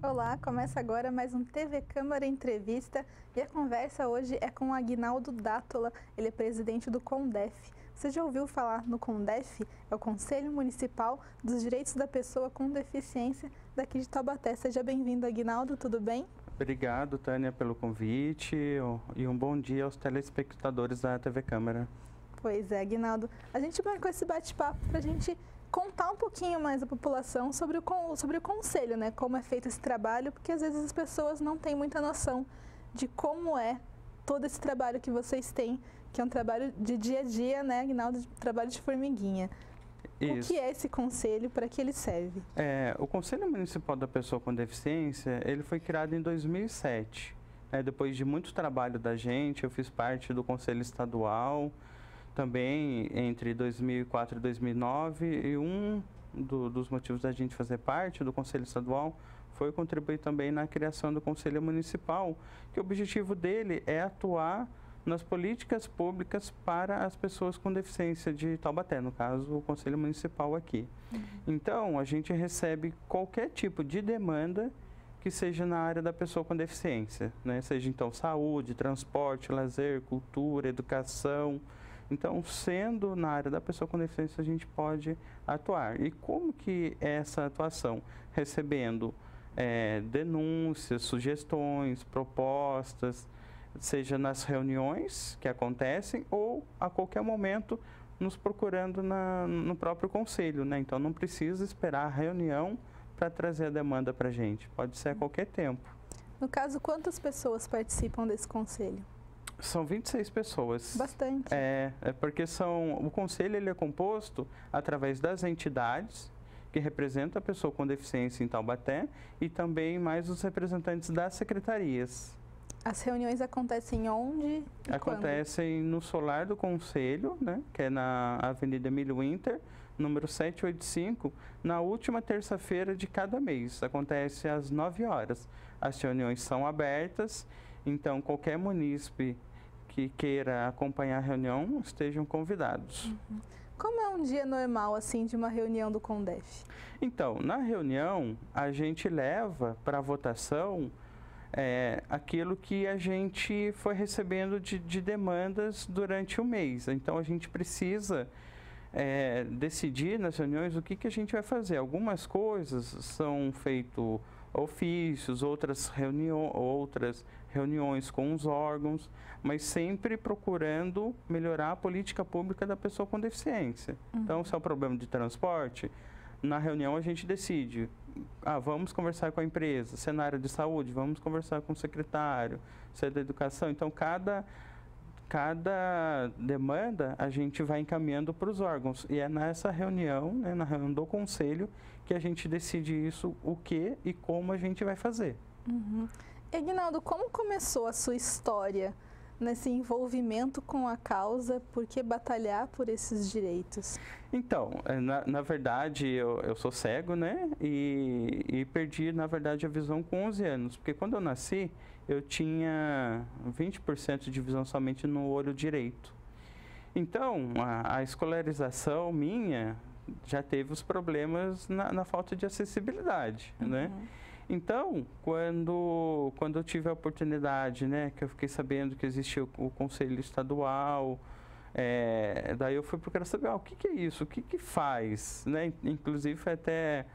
Olá, começa agora mais um TV Câmara Entrevista e a conversa hoje é com o Aguinaldo Dátola, ele é presidente do CONDEF. Você já ouviu falar no CONDEF? É o Conselho Municipal dos Direitos da Pessoa com Deficiência daqui de Taubaté. Seja bem-vindo, Aguinaldo, tudo bem? Obrigado, Tânia, pelo convite e um bom dia aos telespectadores da TV Câmara. Pois é, Aguinaldo, a gente marcou esse bate-papo para a gente contar um pouquinho mais à população sobre o Conselho, né? Como é feito esse trabalho, porque às vezes as pessoas não têm muita noção de como é todo esse trabalho que vocês têm, que é um trabalho de dia a dia, né, Aguinaldo? Trabalho de formiguinha. Isso. O que é esse conselho, para que ele serve? O Conselho Municipal da Pessoa com Deficiência, ele foi criado em 2007. Depois de muito trabalho da gente, eu fiz parte do Conselho Estadual, também entre 2004 e 2009, e dos motivos da gente fazer parte do Conselho Estadual foi contribuir também na criação do Conselho Municipal, que o objetivo dele é atuar nas políticas públicas para as pessoas com deficiência de Taubaté, no caso, o Conselho Municipal aqui. Então, a gente recebe qualquer tipo de demanda que seja na área da pessoa com deficiência, né? Seja, então, saúde, transporte, lazer, cultura, educação. Então, sendo na área da pessoa com deficiência, a gente pode atuar. E como que é essa atuação? Recebendo denúncias, sugestões, propostas, seja nas reuniões que acontecem ou a qualquer momento nos procurando no próprio conselho, né? Então, não precisa esperar a reunião para trazer a demanda para a gente. Pode ser a qualquer tempo. No caso, quantas pessoas participam desse conselho? São 26 pessoas. Bastante. Porque o conselho ele é composto através das entidades que representam a pessoa com deficiência em Taubaté e também mais os representantes das secretarias. As reuniões acontecem onde e acontecem quando? No solar do conselho, né, que é na Avenida Emílio Winter, número 785, na última terça-feira de cada mês. Acontece às 9 horas. As reuniões são abertas, então qualquer munícipe que queira acompanhar a reunião, estejam convidados. Uhum. Como é um dia normal, assim, de uma reunião do CONDEF? Então, na reunião, a gente leva para votação aquilo que a gente foi recebendo de demandas durante o mês. Então, a gente precisa decidir nas reuniões o que a gente vai fazer. Algumas coisas são feitas ofícios, outras reuniões com os órgãos, mas sempre procurando melhorar a política pública da pessoa com deficiência. Então, se é um problema de transporte, na reunião a gente decide, vamos conversar com a empresa. Se é na área de saúde, vamos conversar com o secretário. Se é da educação, então cada demanda a gente vai encaminhando para os órgãos. E é nessa reunião, né, na reunião do conselho, que a gente decide isso, o que e como a gente vai fazer. Uhum. Aguinaldo, como começou a sua história nesse envolvimento com a causa? Por que batalhar por esses direitos? Então, na verdade, eu sou cego, né? E perdi, na verdade, a visão com 11 anos. Porque quando eu nasci, eu tinha 20% de visão somente no olho direito. Então, a escolarização minha já teve os problemas na falta de acessibilidade, né? Então, quando eu tive a oportunidade, né, que eu fiquei sabendo que existia o Conselho Estadual, daí eu fui procurar saber, o que é isso, o que faz, né? Inclusive foi até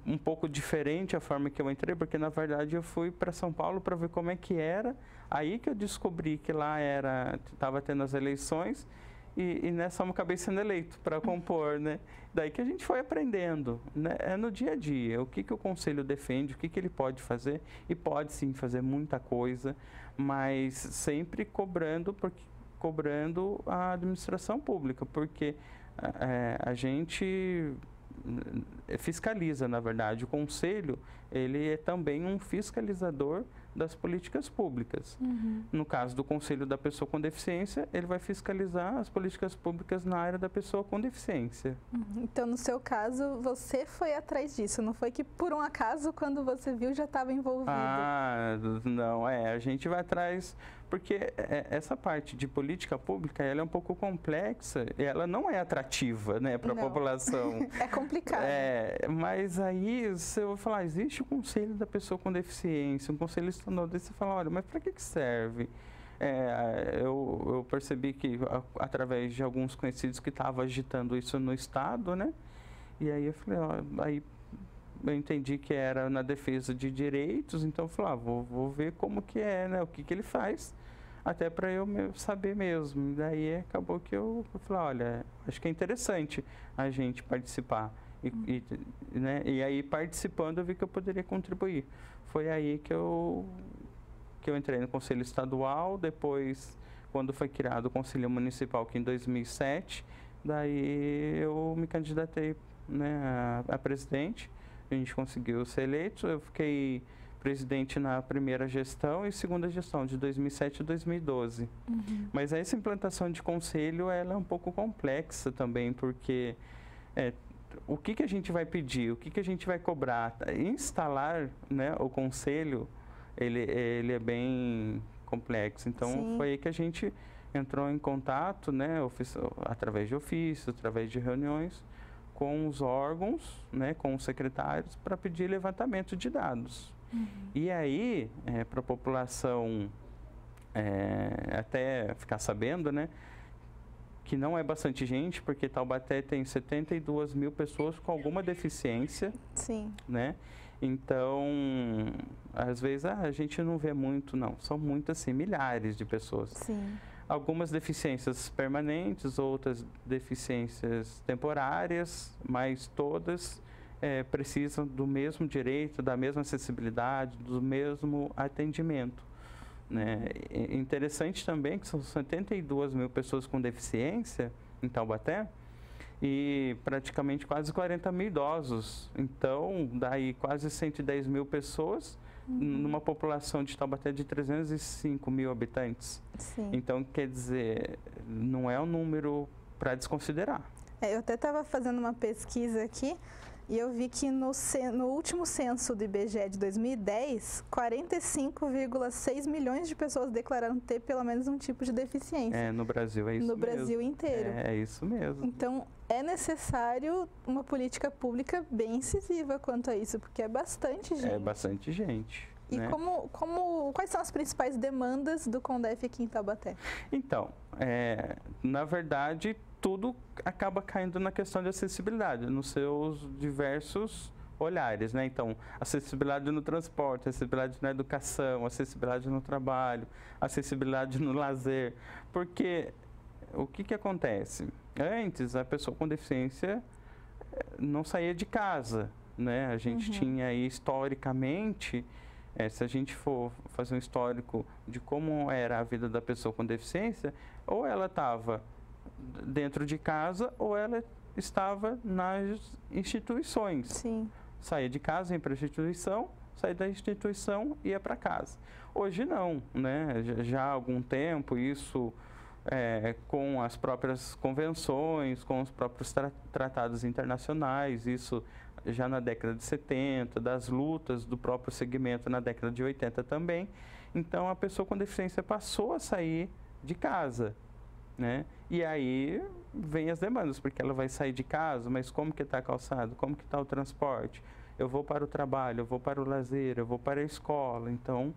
um pouco diferente a forma que eu entrei, porque na verdade eu fui para São Paulo para ver como é que era, aí que eu descobri que lá estava tendo as eleições, e nessa eu acabei sendo eleito para compor, né? Daí que a gente foi aprendendo, né? É no dia a dia, o que o conselho defende, o que ele pode fazer, e pode sim fazer muita coisa, mas sempre cobrando a administração pública, porque a gente fiscaliza, na verdade. O conselho, ele é também um fiscalizador das políticas públicas. No caso do Conselho da Pessoa com Deficiência, ele vai fiscalizar as políticas públicas na área da pessoa com deficiência. Então, no seu caso, você foi atrás disso, não foi que por um acaso, quando você viu, já estava envolvido? Não, a gente vai atrás Porque essa parte de política pública, ela é um pouco complexa, ela não é atrativa, né, para a população. É complicado. Mas aí você vai falar, existe o conselho da pessoa com deficiência, um conselho estadual, daí você fala, olha, mas para que serve? Eu percebi que através de alguns conhecidos que estavam agitando isso no estado, né, e aí eu falei, aí eu entendi que era na defesa de direitos, então eu falei, vou ver como que é, né, o que ele faz, até para eu saber mesmo. Daí acabou que eu falei, olha, acho que é interessante a gente participar. Né, e aí participando eu vi que eu poderia contribuir. Foi aí que eu entrei no Conselho Estadual, depois quando foi criado o Conselho Municipal, que em 2007, daí eu me candidatei, né, a presidente. A gente conseguiu ser eleito, eu fiquei presidente na primeira gestão e segunda gestão, de 2007 a 2012. Mas essa implantação de conselho, ela é um pouco complexa também, porque o que a gente vai pedir, o que a gente vai cobrar, instalar, né, o conselho, ele é bem complexo. Então, Sim. Foi aí que a gente entrou em contato, né, através de ofício, através de reuniões, com os órgãos, né, com os secretários, para pedir levantamento de dados. E aí, para a população até ficar sabendo, né, que não é bastante gente, porque Taubaté tem 72 mil pessoas com alguma deficiência. Sim. Né? Então, às vezes a gente não vê muito, não. São muitas, assim, milhares de pessoas. Sim. Algumas deficiências permanentes, outras deficiências temporárias, mas todas precisam do mesmo direito, da mesma acessibilidade, do mesmo atendimento. Né? Interessante também que são 72 mil pessoas com deficiência em Taubaté e praticamente quase 40 mil idosos. Então, daí quase 110 mil pessoas numa população de Taubaté de 305 mil habitantes. Sim. Então, quer dizer, não é um número para desconsiderar. Eu até estava fazendo uma pesquisa aqui e eu vi que no último censo do IBGE de 2010, 45,6 milhões de pessoas declararam ter pelo menos um tipo de deficiência. No Brasil é isso no mesmo. No Brasil inteiro. É isso mesmo. Então, é necessário uma política pública bem incisiva quanto a isso, porque é bastante gente. É bastante gente. E né? Quais são as principais demandas do CONDEF aqui em Taubaté? Então, na verdade, tudo acaba caindo na questão de acessibilidade, nos seus diversos olhares, né? Então, acessibilidade no transporte, acessibilidade na educação, acessibilidade no trabalho, acessibilidade no lazer. Porque o que acontece? Antes, a pessoa com deficiência não saía de casa, né? A gente tinha aí, historicamente, se a gente for fazer um histórico de como era a vida da pessoa com deficiência, ou ela estava dentro de casa ou ela estava nas instituições. Sim. Saía de casa, ia para a instituição, saía da instituição, ia para casa. Hoje não, né? Já há algum tempo isso, com as próprias convenções, com os próprios tratados internacionais, isso já na década de 70, das lutas do próprio segmento na década de 80 também. Então, a pessoa com deficiência passou a sair de casa, né? E aí vem as demandas, porque ela vai sair de casa, mas como que está a calçada, como que está o transporte? Eu vou para o trabalho, eu vou para o lazer, eu vou para a escola. Então,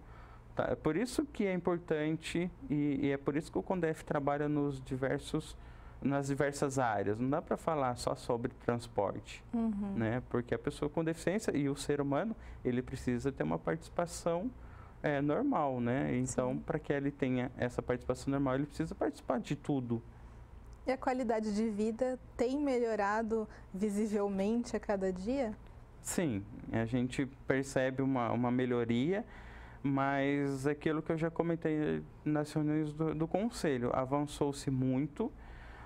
é por isso que é importante e é por isso que o CONDEF trabalha nas diversas áreas. Não dá para falar só sobre transporte, né? Porque a pessoa com deficiência e o ser humano, ele precisa ter uma participação normal, né? Então, para que ele tenha essa participação normal, ele precisa participar de tudo. E a qualidade de vida tem melhorado visivelmente a cada dia? Sim, a gente percebe uma melhoria, mas aquilo que eu já comentei nas reuniões do Conselho, avançou-se muito,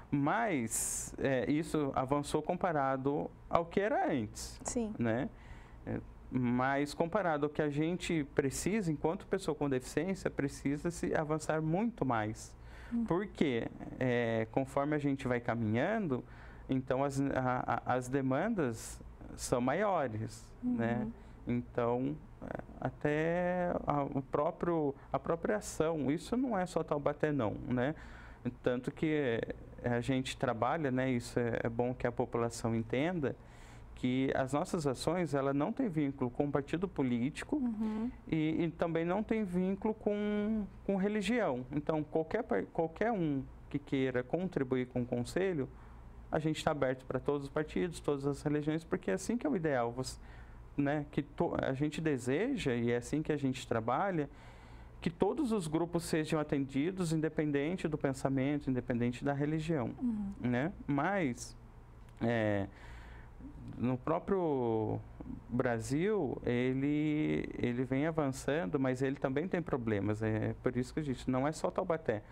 mas isso avançou comparado ao que era antes. Sim. Né? Mas comparado ao que a gente precisa, enquanto pessoa com deficiência, precisa-se avançar muito mais. Porque conforme a gente vai caminhando, então as demandas são maiores, né? Então, até a própria ação. Isso não é só Taubaté não, né? Tanto que a gente trabalha, né? Isso é bom que a população entenda, que as nossas ações, ela não tem vínculo com partido político e também não tem vínculo com religião. Então, qualquer um que queira contribuir com o conselho, a gente está aberto para todos os partidos, todas as religiões, porque é assim que é o ideal, né? Que a gente deseja, e é assim que a gente trabalha, que todos os grupos sejam atendidos, independente do pensamento, independente da religião, né? Mas, no próprio Brasil, ele vem avançando, mas ele também tem problemas. É por isso que eu disse, não é só Taubaté.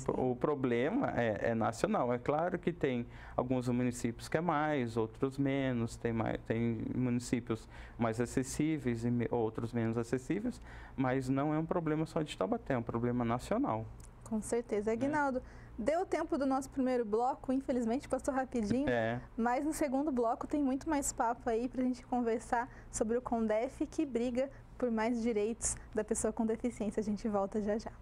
O problema é nacional. É claro que tem alguns municípios que é mais, outros menos. Tem municípios mais acessíveis e outros menos acessíveis, mas não é um problema só de Taubaté, é um problema nacional. Com certeza. Aguinaldo, deu tempo do nosso primeiro bloco, infelizmente passou rapidinho, mas no segundo bloco tem muito mais papo aí para a gente conversar sobre o CONDEF, que briga por mais direitos da pessoa com deficiência. A gente volta já já.